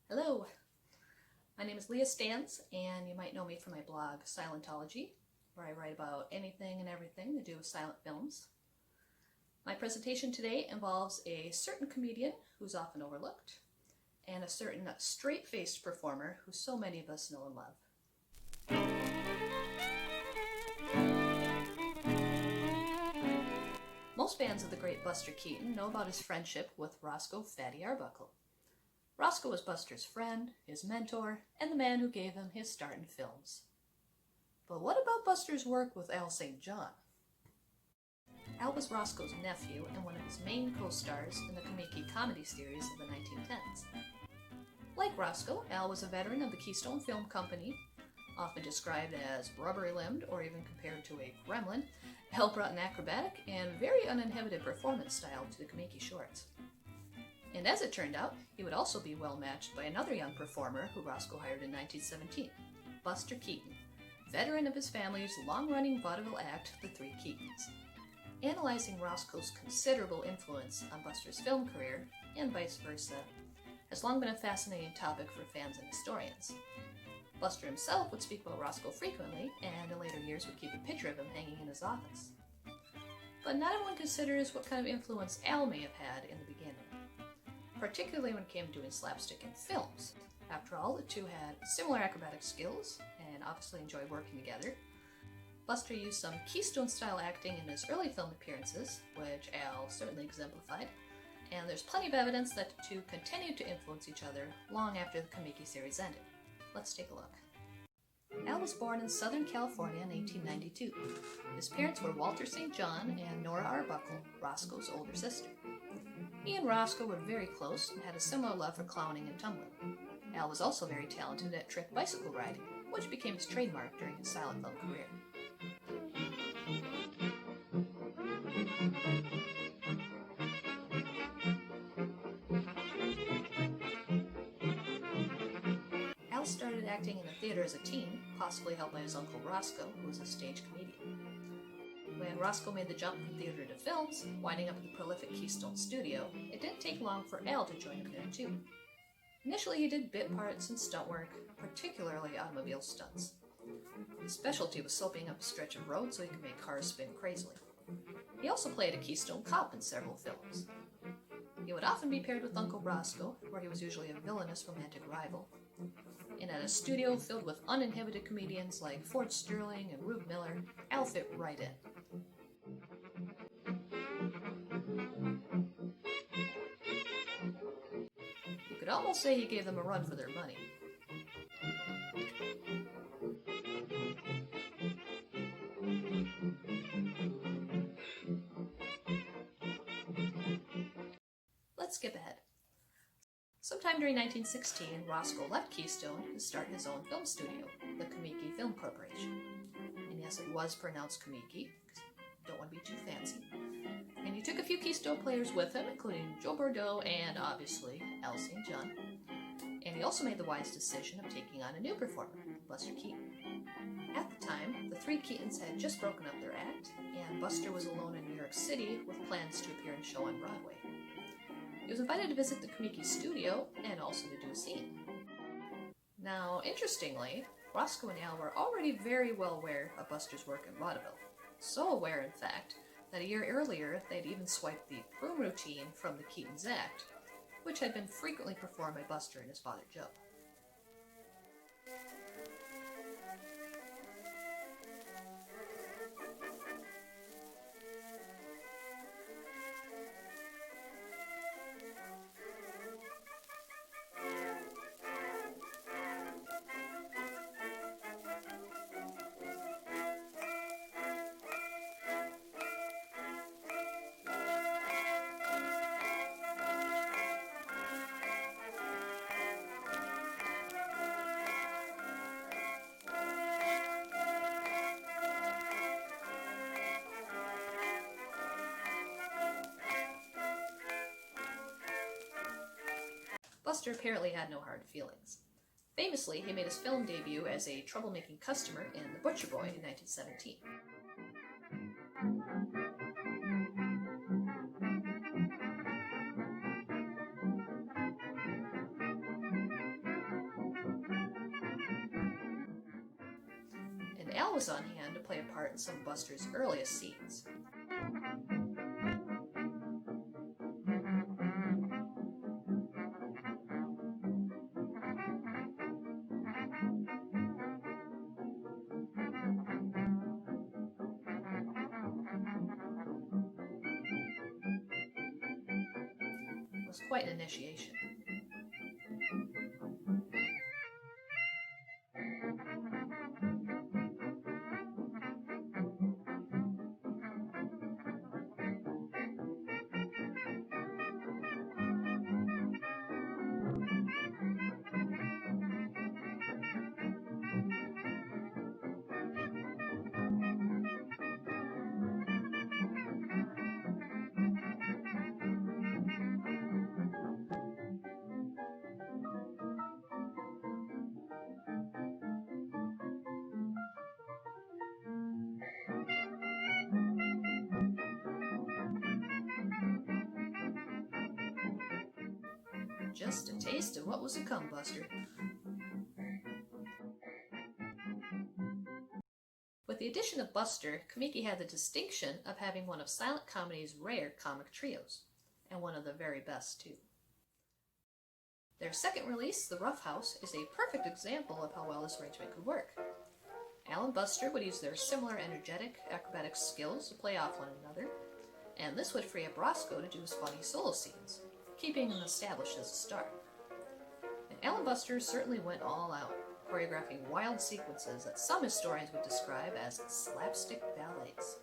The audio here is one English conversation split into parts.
Hello, my name is Lea Stans, and you might know me from my blog Silent-ology, where I write about anything and everything to do with silent films. My presentation today involves a certain comedian who's often overlooked, and a certain straight-faced performer who so many of us know and love. Most fans of the great Buster Keaton know about his friendship with Roscoe Fatty Arbuckle. Roscoe was Buster's friend, his mentor, and the man who gave him his start in films. But what about Buster's work with Al St. John? Al was Roscoe's nephew and one of his main co-stars in the Comique comedy series of the 1910s. Like Roscoe, Al was a veteran of the Keystone Film Company. Often described as rubbery-limbed or even compared to a gremlin, Al brought an acrobatic and very uninhibited performance style to the Comique shorts. And as it turned out, he would also be well matched by another young performer who Roscoe hired in 1917, Buster Keaton, veteran of his family's long-running vaudeville act, The Three Keatons. Analyzing Roscoe's considerable influence on Buster's film career, and vice versa, has long been a fascinating topic for fans and historians. Buster himself would speak about Roscoe frequently, and in later years would keep a picture of him hanging in his office. But not everyone considers what kind of influence Al may have had in the beginning, particularly when it came to doing slapstick in films. After all, the two had similar acrobatic skills and obviously enjoyed working together. Buster used some Keystone-style acting in his early film appearances, which Al certainly exemplified, and there's plenty of evidence that the two continued to influence each other long after the Comique series ended. Let's take a look. Al was born in Southern California in 1892. His parents were Walter St. John and Nora Arbuckle, Roscoe's older sister. He and Roscoe were very close and had a similar love for clowning and tumbling. Al was also very talented at trick bicycle riding, which became his trademark during his silent film career. Al started acting in the theater as a teen, possibly helped by his uncle Roscoe, who was a stage comedian. When Roscoe made the jump from theater to films, winding up at the prolific Keystone studio, it didn't take long for Al to join him there too. Initially he did bit parts and stunt work, particularly automobile stunts. His specialty was soaping up a stretch of road so he could make cars spin crazily. He also played a Keystone cop in several films. He would often be paired with Uncle Roscoe, where he was usually a villainous romantic rival. And at a studio filled with uninhibited comedians like Ford Sterling and Rube Miller, Al fit right in. You could almost say he gave them a run for their money. Let's skip ahead. Sometime during 1916, Roscoe left Keystone to start his own film studio, the Comique Film Corporation. And yes, it was pronounced Comique, because don't want to be too fancy. And he took a few Keystone players with him, including Joe Bordeaux and, obviously, Al St. John. And he also made the wise decision of taking on a new performer, Buster Keaton. At the time, the Three Keatons had just broken up their act, and Buster was alone in New York City with plans to appear in a show on Broadway. He was invited to visit the Comique studio and also to do a scene. Now, interestingly, Roscoe and Al were already very well aware of Buster's work in vaudeville. So aware, in fact, that a year earlier they'd even swiped the broom routine from the Keatons' act, which had been frequently performed by Buster and his father Joe. Buster apparently had no hard feelings. Famously, he made his film debut as a troublemaking customer in The Butcher Boy in 1917. and Al was on hand to play a part in some of Buster's earliest scenes. It was quite an initiation. Just a taste of what was to come, Buster. With the addition of Buster, Comique had the distinction of having one of silent comedy's rare comic trios, and one of the very best, too. Their second release, The Rough House, is a perfect example of how well this arrangement could work. Al and Buster would use their similar energetic, acrobatic skills to play off one another, and this would free up Roscoe to do his funny solo scenes, keeping him established as a star. And Al and Buster certainly went all out, choreographing wild sequences that some historians would describe as slapstick ballets.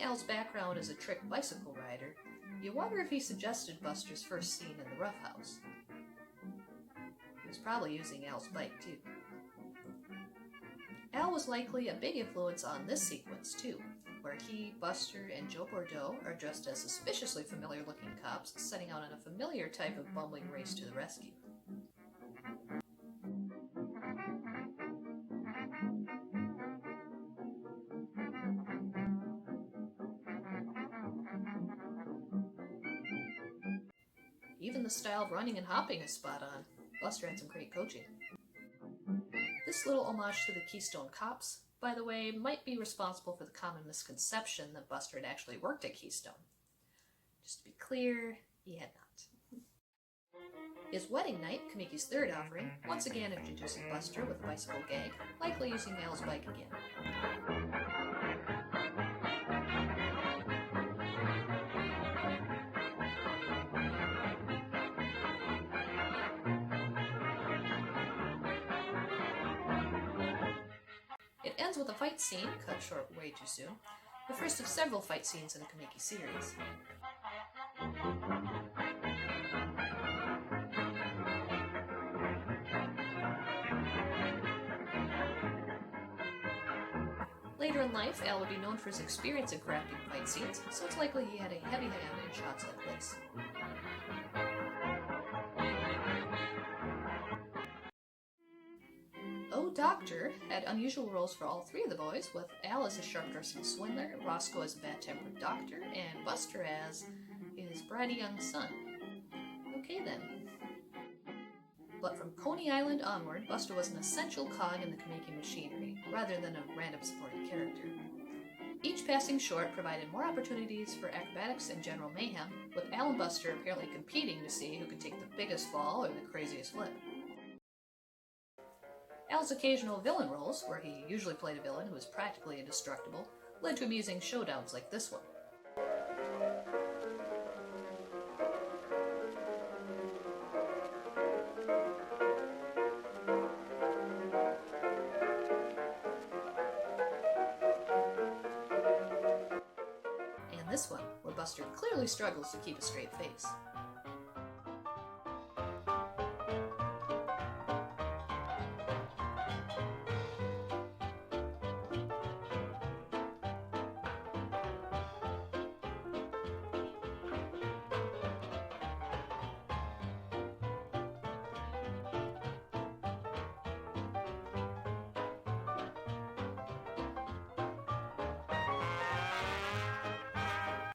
Al's background as a trick bicycle rider, you wonder if he suggested Buster's first scene in the Rough House. He was probably using Al's bike, too. Al was likely a big influence on this sequence, too, where he, Buster, and Joe Bordeaux are dressed as suspiciously familiar-looking cops setting out on a familiar type of bumbling race to the rescue. Even the style of running and hopping is spot on. Buster had some great coaching. This little homage to the Keystone Cops, by the way, might be responsible for the common misconception that Buster had actually worked at Keystone. Just to be clear, he had not. His wedding night, Comique's third offering, once again introduces Buster with a bicycle gag, likely using Al's bike again. It ends with a fight scene, cut short way too soon, the first of several fight scenes in the Comique series. Later in life, Al would be known for his experience in crafting fight scenes, so it's likely he had a heavy hand in shots like this. Oh Doctor had unusual roles for all three of the boys, with Al as a sharp-dressing swindler, Roscoe as a bad-tempered doctor, and Buster as his bratty young son. Okay then. But from Coney Island onward, Buster was an essential cog in the Comique machinery, rather than a random supporting character. Each passing short provided more opportunities for acrobatics and general mayhem, with Al and Buster apparently competing to see who could take the biggest fall or the craziest flip. Al's occasional villain roles, where he usually played a villain who was practically indestructible, led to amusing showdowns like this one. Buster clearly struggles to keep a straight face.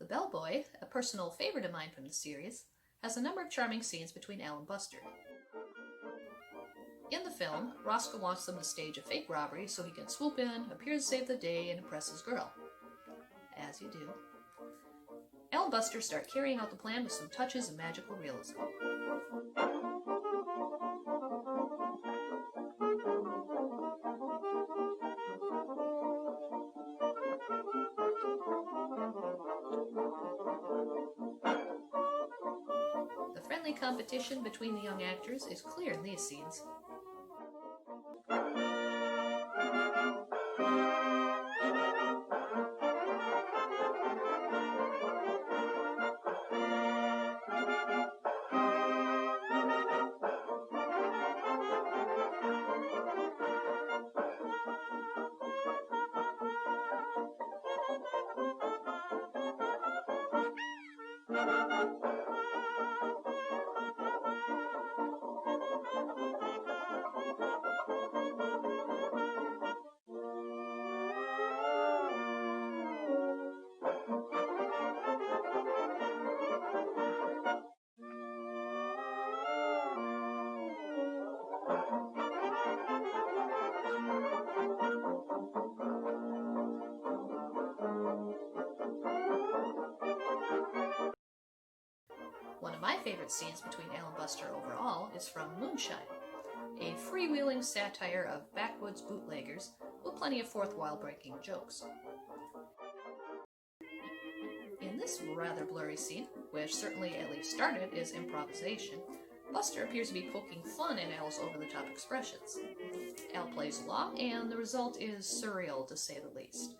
The bellboy, a personal favorite of mine from the series, has a number of charming scenes between Al and Buster. In the film, Roscoe wants them to stage a fake robbery so he can swoop in, appear to save the day, and impress his girl. As you do. Al and Buster start carrying out the plan with some touches of magical realism. The friendly competition between the young actors is clear in these scenes. One of my favorite scenes between Al and Buster overall is from Moonshine, a freewheeling satire of backwoods bootleggers with plenty of fourth wall breaking jokes. In this rather blurry scene, which certainly at least started as improvisation, Buster appears to be poking fun at Al's over-the-top expressions. Al plays along, and the result is surreal to say the least.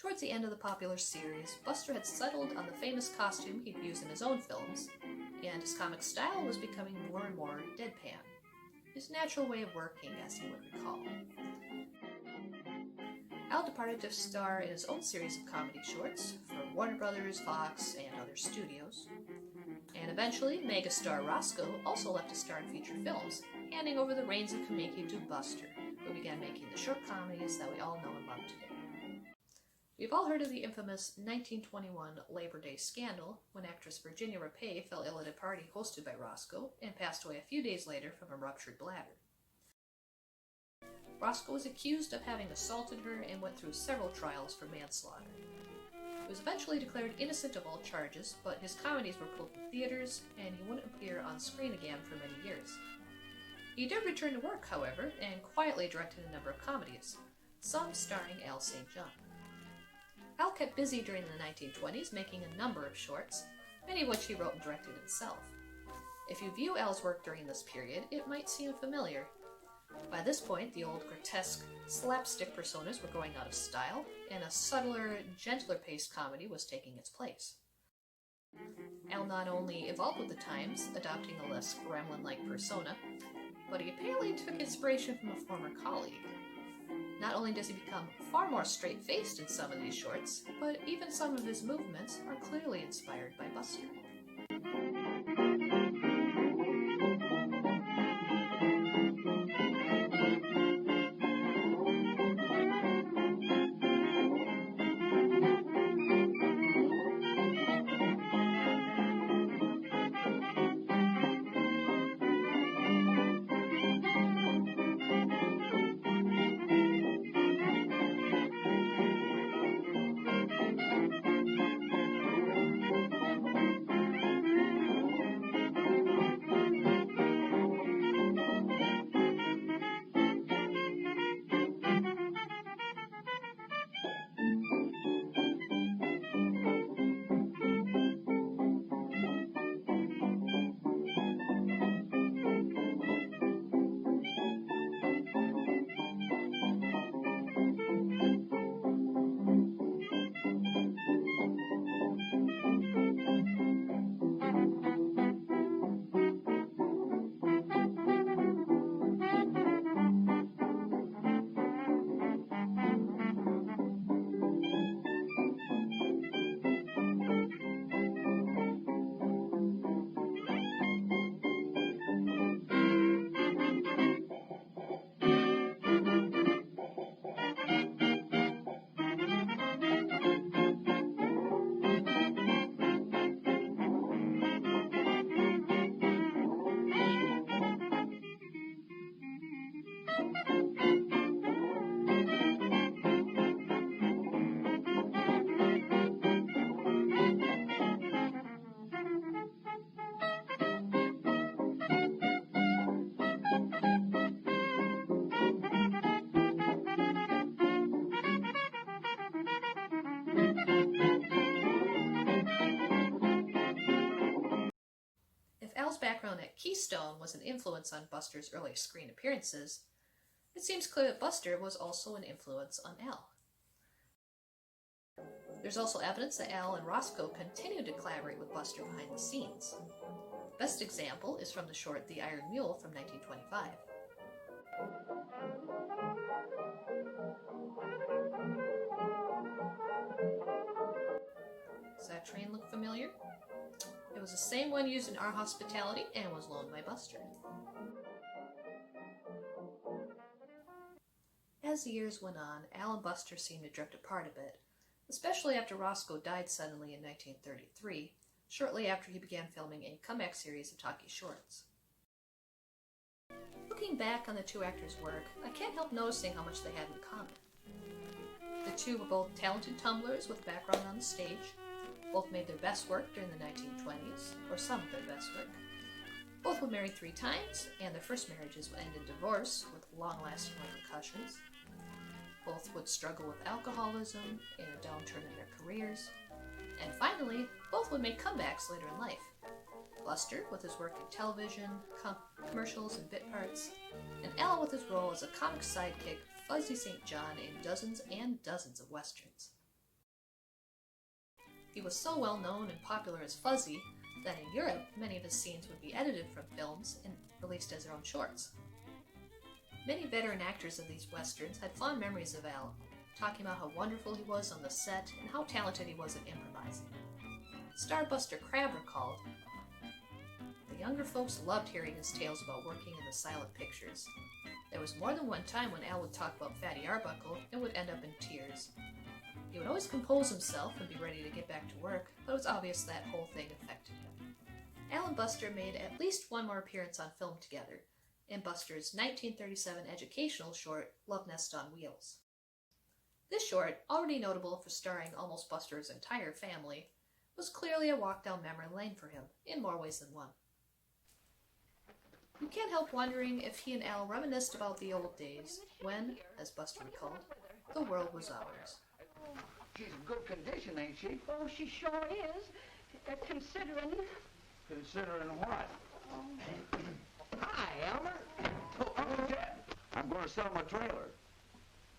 Towards the end of the popular series, Buster had settled on the famous costume he'd used in his own films, and his comic style was becoming more and more deadpan. His natural way of working, as he would recall. Al departed to star in his own series of comedy shorts for Warner Brothers, Fox, and other studios. And eventually, megastar Roscoe also left to star in feature films, handing over the reins of Comique to Buster, who began making the short comedies that we all know and love today. We've all heard of the infamous 1921 Labor Day scandal, when actress Virginia Rappe fell ill at a party hosted by Roscoe and passed away a few days later from a ruptured bladder. Roscoe was accused of having assaulted her and went through several trials for manslaughter. He was eventually declared innocent of all charges, but his comedies were pulled from theaters, and he wouldn't appear on screen again for many years. He did return to work, however, and quietly directed a number of comedies, some starring Al St. John. Al kept busy during the 1920s, making a number of shorts, many of which he wrote and directed himself. If you view Al's work during this period, it might seem familiar. By this point, the old grotesque slapstick personas were going out of style, and a subtler, gentler-paced comedy was taking its place. Al not only evolved with the times, adopting a less gremlin-like persona, but he apparently took inspiration from a former colleague. Not only does he become far more straight-faced in some of these shorts, but even some of his movements are clearly inspired by Buster. Al's background at Keystone was an influence on Buster's early screen appearances, it seems clear that Buster was also an influence on Al. There's also evidence that Al and Roscoe continued to collaborate with Buster behind the scenes. The best example is from the short The Iron Mule from 1925. Does that train look familiar? It was the same one used in Our Hospitality and was loaned by Buster. As the years went on, Al and Buster seemed to drift apart a bit, especially after Roscoe died suddenly in 1933, shortly after he began filming a Comique series of talkie shorts. Looking back on the two actors' work, I can't help noticing how much they had in common. The two were both talented tumblers with a background on the stage. Both made their best work during the 1920s, or some of their best work. Both were married 3 times, and their first marriages would end in divorce with long-lasting repercussions. Both would struggle with alcoholism and a downturn in their careers. And finally, both would make comebacks later in life. Buster with his work in television, commercials, and bit parts, and Al with his role as a comic sidekick, Fuzzy St. John, in dozens and dozens of westerns. He was so well known and popular as Fuzzy that in Europe, many of his scenes would be edited from films and released as their own shorts. Many veteran actors of these westerns had fond memories of Al, talking about how wonderful he was on the set and how talented he was at improvising. Star Buster Crabbe recalled, "The younger folks loved hearing his tales about working in the silent pictures. There was more than one time when Al would talk about Fatty Arbuckle and would end up in tears. He would always compose himself and be ready to get back to work, but it was obvious that whole thing affected him." Al and Buster made at least one more appearance on film together, in Buster's 1937 educational short, Love Nest on Wheels. This short, already notable for starring almost Buster's entire family, was clearly a walk down memory lane for him, in more ways than one. You can't help wondering if he and Al reminisced about the old days, when, as Buster recalled, the world was ours. She's in good condition, ain't she? Oh, she sure is. Considering... Considering what? Hi, Elmer. Oh, Uncle Jeff. I'm going to sell my trailer.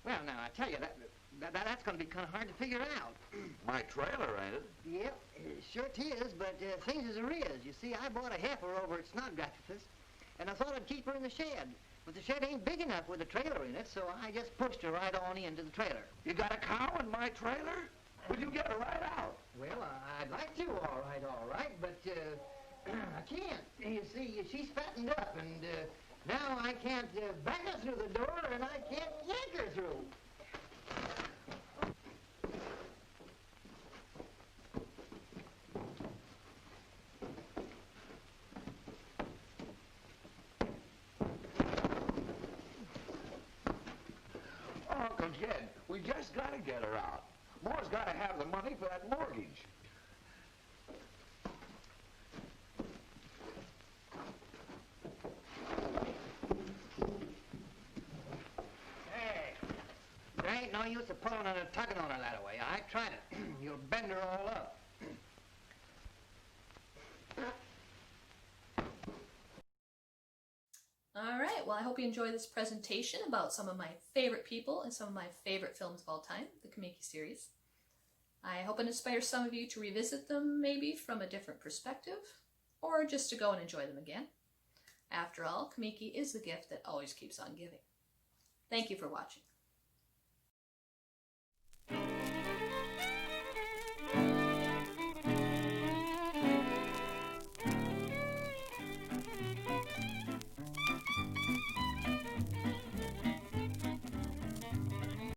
Well, now, I tell you, that's going to be kind of hard to figure out. My trailer, ain't it? Yep, sure it is, but things as there is. You see, I bought a heifer over at Snodgrass's, and I thought I'd keep her in the shed. But the shed ain't big enough with a trailer in it, so I just pushed her right on into the trailer. You got a cow in my trailer? Will you get her right out? Well, I'd like to, all right, but I can't. You see, she's fattened up, and now I can't back her through the door, and I can't yank her through. Uncle Jed, we just got to get her out. Moore's got to have the money for that mortgage. Hey, there ain't no use of pulling and tugging on her that way. I tried it. You'll bend her all up. All right, well, I hope you enjoy this presentation about some of my favorite people and some of my favorite films of all time, the Comique series. I hope it inspires some of you to revisit them, maybe from a different perspective, or just to go and enjoy them again. After all, Comique is the gift that always keeps on giving. Thank you for watching.